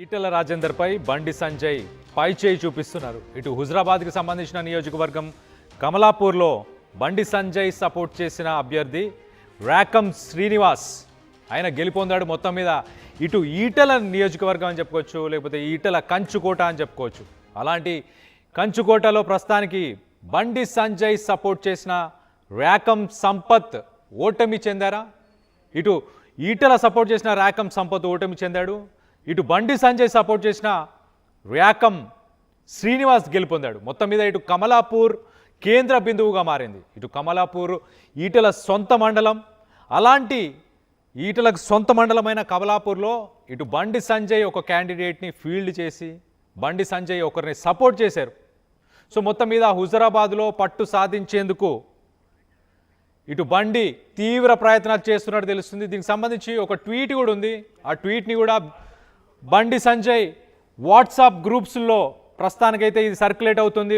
ఈటెల రాజేందర్పై బండి సంజయ్ పైచేయి చూపిస్తున్నారు. ఇటు హుజరాబాద్కి సంబంధించిన నియోజకవర్గం కమలాపూర్లో బండి సంజయ్ సపోర్ట్ చేసిన అభ్యర్థి రాకం శ్రీనివాస్ ఆయన గెలుపొందాడు. మొత్తం మీద ఇటు ఈటెల నియోజకవర్గం అని చెప్పుకోవచ్చు, లేకపోతే ఈటెల కంచుకోట అని చెప్పుకోవచ్చు. అలాంటి కంచుకోటలో ప్రస్తుతానికి బండి సంజయ్ సపోర్ట్ చేసిన రాకం సంపత్ ఓటమి చెందారా? ఇటు ఈటెల సపోర్ట్ చేసిన రాకం సంపత్ ఓటమి చెందాడు. ఇటు బండి సంజయ్ సపోర్ట్ చేసిన రాకం శ్రీనివాస్ గెలుపొందాడు. మొత్తం మీద ఇటు కమలాపూర్ కేంద్ర బిందువుగా మారింది. ఇటు కమలాపూర్ ఈటెల సొంత మండలం. అలాంటి ఈటెలకు సొంత మండలమైన కమలాపూర్లో ఇటు బండి సంజయ్ ఒక క్యాండిడేట్ని ఫీల్డ్ చేసి బండి సంజయ్ ఒకరిని సపోర్ట్ చేశారు. సో మొత్తం మీద హుజరాబాద్లో పట్టు సాధించేందుకు ఇటు బండి తీవ్ర ప్రయత్నాలు చేస్తున్నట్టు తెలుస్తుంది. దీనికి సంబంధించి ఒక ట్వీట్ కూడా ఉంది. ఆ ట్వీట్ని కూడా బండి సంజయ్ వాట్సాప్ గ్రూప్స్లో ప్రస్తుతానికైతే ఇది సర్క్యులేట్ అవుతుంది.